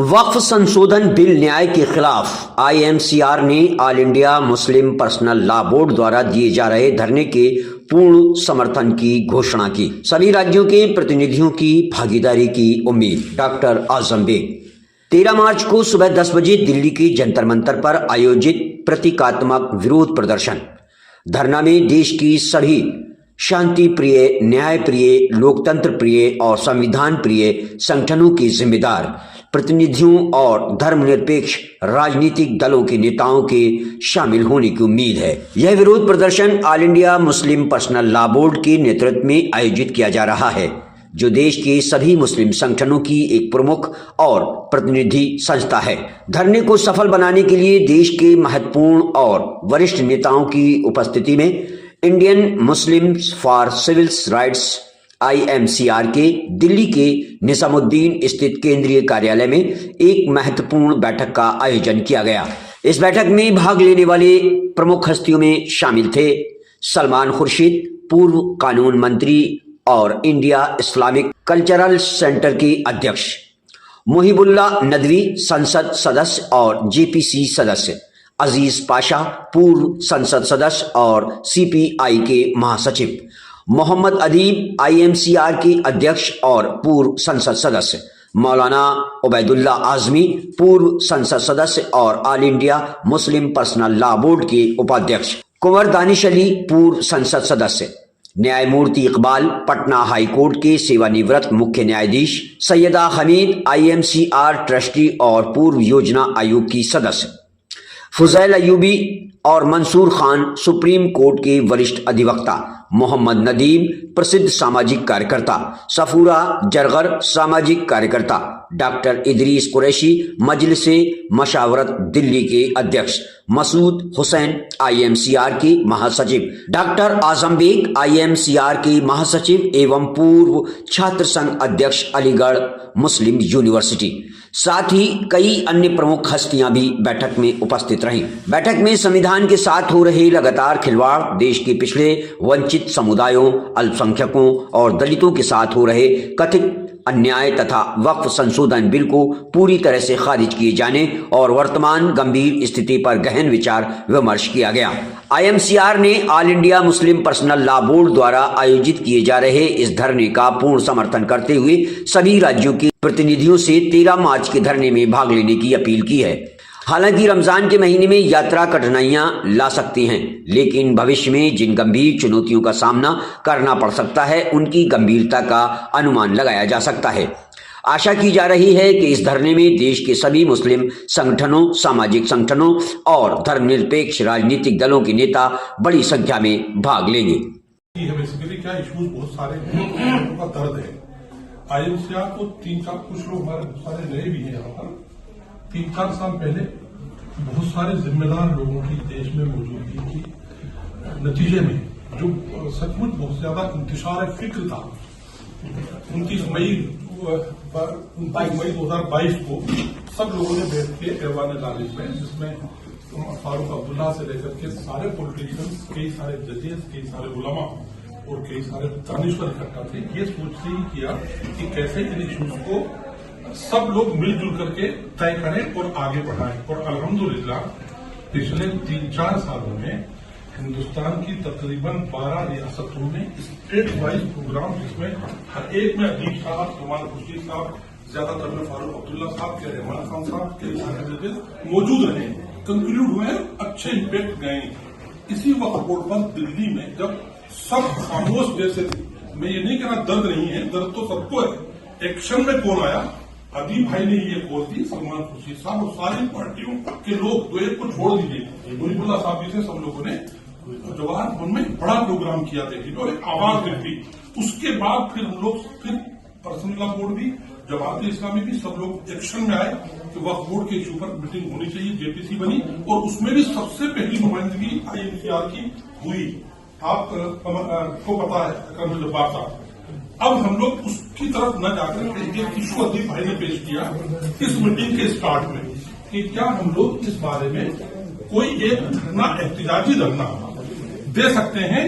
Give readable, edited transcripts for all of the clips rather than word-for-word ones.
वक्फ संशोधन बिल न्याय के खिलाफ आईएमसीआर ने all India Muslim personal law board द्वारा दिए जा रहे धरने के पूर्ण समर्थन की घोषणा की। सभी राज्यों के प्रतिनिधियों की भागीदारी की उम्मीद। डॉक्टर आजम बेग 13 मार्च को सुबह 10 बजे दिल्ली के जंतर मंतर पर आयोजित प्रतीकात्मक विरोध प्रदर्शन। धरना में देश की सभी शांति प्रिय, न्याय प्रिय, लोकतंत्र प्रिय और संविधान प्रिय संगठनों के जिम्मेदार प्रतिनिधियों और धर्मनिरपेक्ष राजनीतिक दलों के नेताओं के शामिल होने की उम्मीद है। यह विरोध प्रदर्शन all India Muslim personal law board के नेतृत्व में आयोजित किया जा रहा है, जो देश के सभी मुस्लिम संगठनों की एक प्रमुख और प्रतिनिधि संस्था है। धरने को सफल बनाने के लिए देश के महत्वपूर्ण और वरिष्ठ नेताओं की उपस्थिति में Indian Muslims for civil rights IMCR के दिल्ली के निजामुद्दीन स्थित केंद्रीय कार्यालय में एक महत्वपूर्ण बैठक का आयोजन किया गया। इस बैठक में भाग लेने वाले प्रमुख हस्तियों में शामिल थे सलमान खुर्शीद, पूर्व कानून मंत्री और इंडिया इस्लामिक कल्चरल सेंटर के अध्यक्ष, मुहिबुल्ला नदवी संसद सदस्य और जेपीसी सदस्य, अजीज पाशा पूर्व संसद सदस्य और सीपीआई के महासचिव, मोहम्मद अदीब आईएमसीआर के अध्यक्ष और पूर्व संसद सदस्य, मौलाना उबैदुल्ला आजमी पूर्व संसद सदस्य और all India Muslim personal law board के उपाध्यक्ष, कुंवर दानिश अली पूर्व संसद सदस्य, न्यायमूर्ति इकबाल पटना हाई कोर्ट के सेवानिवृत्त मुख्य न्यायाधीश, सैयदा हमीद आईएमसीआर ट्रस्टी और पूर्व योजना आयोग की सदस्य, फुजैल अयूबी और मंसूर खान सुप्रीम कोर्ट के वरिष्ठ अधिवक्ता, मोहम्मद नदीम प्रसिद्ध सामाजिक कार्यकर्ता, सफूरा जरगर सामाजिक कार्यकर्ता, डॉक्टर इदरीस कुरैशी मजलिसे मशावरत दिल्ली के अध्यक्ष, मसूद हुसैन आईएमसीआर के महासचिव, डॉक्टर आजम बेग आईएमसीआर के महासचिव एवं पूर्व छात्र संघ अध्यक्ष अलीगढ़ मुस्लिम यूनिवर्सिटी, साथ ही कई अन्य प्रमुख हस्तियां भी बैठक में उपस्थित रहीं। बैठक में संविधान के साथ हो रहे लगातार खिलवाड़, देश के पिछड़े वंचित समुदायों, अल्पसंख्यकों और दलितों के साथ हो रहे कथित अन्याय तथा वक्फ संशोधन बिल को पूरी तरह से खारिज किए जाने और वर्तमान गंभीर स्थिति पर गहन विचार विमर्श किया गया। आईएमसीआर ने all India Muslim personal law board द्वारा आयोजित किए जा रहे इस धरने का पूर्ण समर्थन करते हुए सभी राज्यों के प्रतिनिधियों से 13 मार्च के धरने में भाग लेने की अपील की है। हालांकि रमजान के महीने में यात्रा कठिनाइयां ला सकती हैं, लेकिन भविष्य में जिन गंभीर चुनौतियों का सामना करना पड़ सकता है, उनकी गंभीरता का अनुमान लगाया जा सकता है। आशा की जा रही है कि इस धरने में देश के सभी मुस्लिम संगठनों, सामाजिक संगठनों और धर्मनिरपेक्ष राजनीतिक दलों के नेता बड़ी संख्या में भाग लेंगे। क्या इश्यूज बहुत सारे हैं, उनका दर्द है। आईएमसीआर को 3-4 कुछ लोग हमारे बहुत सारे नए भी हैं यहाँ पर। 3-4 साल पहले बहुत सारे जिम्मेदार लोगों की देश में मौजूदगी की नतीजे में जो सचमुच बहुत ज्यादा इंतशार फिक्र था, 29 मई 2022 को सब लोगों ने बैठ के ऐवान गालिब में, जिसमें फारूक अब्दुल्ला से लेकर के सारे पॉलिटिशियंस, कई सारे जजेस, कई सारे उलमा और कई सारे दानिश्वर इकट्ठा थे, ये सोचते ही किया कि कैसे इन इश्यूज को सब लोग मिलजुल करके तय करें और आगे बढ़ाएं। और अल्हम्दुलिल्लाह पिछले 3-4 सालों में हिंदुस्तान की तकरीबन 12 रियासतों में स्टेट वाइज प्रोग्राम, जिसमें हर एक में अदीब साहब, सलमान खुर्शीद साहब, ज्यादातर में फारूक अब्दुल्ला साहब के, रहमान खान साहब के सारे मौजूद रहे, कंक्लूड हुए, अच्छे इम्पैक्ट गए। इसी वक्त बोर्ड पर दिल्ली में जब सब खामोश जैसे थे, मैं ये नहीं कहना दर्द नहीं है, दर्द तो सबको है। एक्शन में कौन आया? अदीब भाई ने ये कॉल दी, सलमान खुर्शीद साहब और सारी पार्टियों के लोग, तो एक को छोड़ दीजिए, मुहिबुल्ला साहब जी से सब लोगों ने जवाहर भवन में बड़ा प्रोग्राम किया देखिए और एक आवाज निकली। उसके बाद फिर हम लोग फिर पर्सनल लॉ बोर्ड भी, जमात इस्लामी भी, सब लोग एक्शन में आए कि वक्फ बोर्ड के इशू पर मीटिंग होनी चाहिए। जेपीसी बनी और उसमें भी सबसे पहली नुमाइंदगी आईएमसीआर की हुई। आपको पता है कर्नल जब्बार साहब। अब हम लोग उसकी तरफ न जाकर एक इशू अदीब भाई ने पेश किया इस मीटिंग के स्टार्ट में कि क्या हम लोग इस बारे में कोई एक धरना, एहतिजाजी धरना दे सकते हैं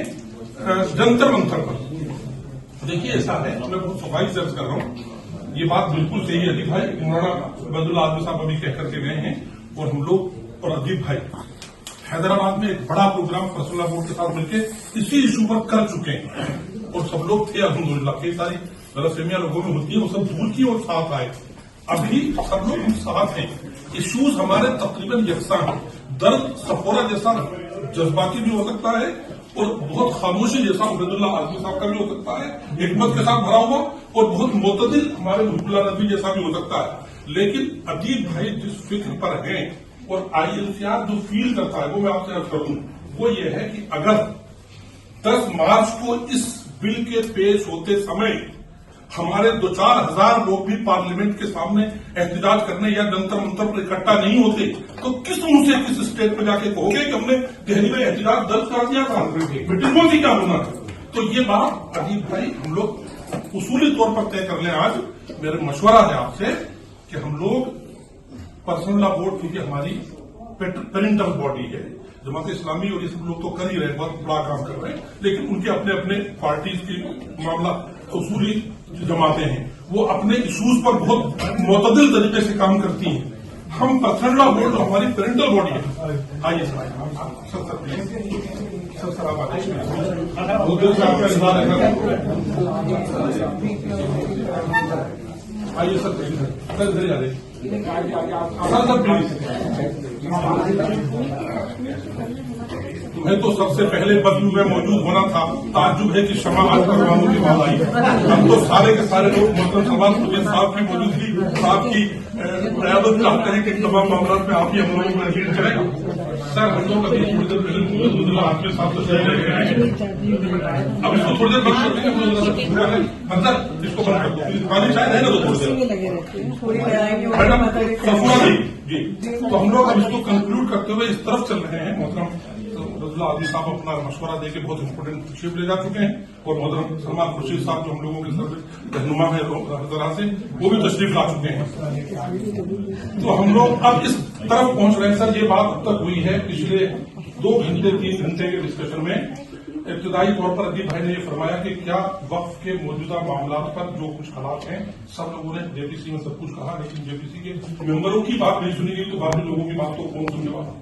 जंतर मंतर पर। देखिए ऐसा है, मैं बहुत सफाई से अर्ज कर रहा हूं, ये बात बिल्कुल सही है अदीब भाई। मौलाना अब्दुल्ला आजमी साहब अभी कह करके गए हैं और हम लोग और अदीब भाई हैदराबाद में एक बड़ा प्रोग्राम पर्सनल लॉ बोर्ड के साथ मिलकर इसी इशू पर कर चुके हैं और सब लोग थे अल्हम्दुलिल्लाह। कई सारी गलतफहमियां लोगों में होती है, वो सब दूर की और साथ आए। अभी सब लोग हम साथ हैं। इश्यूज हमारे तकरीबन यकसा हैं। दर्द सफोरा जैसा जज्बाती भी हो सकता है और बहुत खामोशी जैसा अब्दुल्ला आजमी साहब का भी हो सकता है, हिकमत के साथ भरा हुआ, और बहुत मोतदिल हमारे मुहिबुल्लाह नदवी जैसा भी हो सकता है। लेकिन अदीब भाई जिस फिक्र पर हैं और INCR जो फील करता है, वो मैं आपसे अर्ज करूं, वो ये है कि अगर 10 मार्च को इस बिल के पेश होते समय हमारे 2-4 हजार लोग भी पार्लियामेंट के सामने एहतजाज करने या जंतर मंतर पर इकट्ठा नहीं होते, तो किस मुंह से किस स्टेट पे जाके कहोगे कि हमने दिल्ली में एहतजाज दर्ज कर दिया था, मीटिंगों से क्या होना था। तो ये बात अदीब भाई हम लोग उसूली तौर पर तय कर लें। आज मेरा मशवरा है आपसे कि हम लोग पर्सनल लॉ बोर्ड, क्योंकि हमारी पेरेंटल बॉडी है, जमात इस्लामी और ये सब लोग तो कर ही रहे, बहुत बड़ा काम कर रहे हैं, लेकिन उनके अपने अपने पार्टीज की मामला उसूली जमातें हैं, वो अपने इश्यूज पर बहुत मुतदिल तरीके से काम करती हैं। हम पर्सनल लॉ बोर्ड हमारी पेरेंटल बॉडी है। आइए सर आप आइए सर इधर आ रहे सर प्लीज। तुम्हें तो सबसे पहले बदलू में मौजूद होना था। ताज्जुब है कि शमा आज परवानों की बात आई। हम तो सारे के सारे लोग मोहतरम सलमान खुर्शीद साहब की मौजूदगी, आपकी क़यादत चाहते हैं कि तमाम मामलों में आप ही हम लोगों को लीड करें। सर हम लोग अभी थोड़ी देर पहले अब्दुल्ला आजमी साहब तो शरीर लेके आए, अब इसको थोड़ी देर बंद कर देंगे। अंदर इसको बंद कर दो, खाली शायद है ना तो थोड़ी देर मैडम सफूरा जी। तो हम लोग अब इसको कंक्लूड करते हुए इस तरफ चल रहे हैं। मोहतरम अब्दुल्ला आजमी साहब अपना मशवरा देके बहुत इंपोर्टेंट तशरीफ ले जा चुके हैं और मोहतरम सलमान खुर्शीद साहब जो हम लोगों के सर्वे रहनुमा है हर तरह से, वो भी तशरीफ ला चुके हैं। तो हम लोग अब इस तरफ पहुंच रहे हैं। सर ये बात अब तक हुई है पिछले 2 घंटे 3 घंटे के डिस्कशन में। इब्तदाई तौर पर अदीब भाई ने ये फरमाया कि क्या वक्फ के मौजूदा मामला पर जो कुछ हालात हैं, सब लोगों ने JPC में सब कुछ कहा, लेकिन JPC के मेंबरों की बात नहीं सुनी गई, तो बाकी लोगों की बात तो कौन सुनने वाला।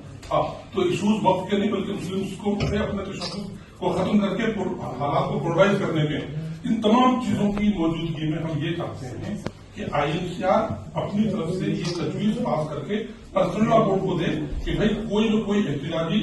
तो इश्यूज वक्त के नहीं बल्कि मुस्लिम को अपने तशद्दुद को खत्म करके हालात को प्रोवाइड करने के, इन तमाम चीजों की मौजूदगी में हम ये चाहते हैं कि INCR अपनी तरफ से ये तजवीज पास करके पर्सनल लॉ बोर्ड को दे कि भाई कोई न कोई एहतिजाजी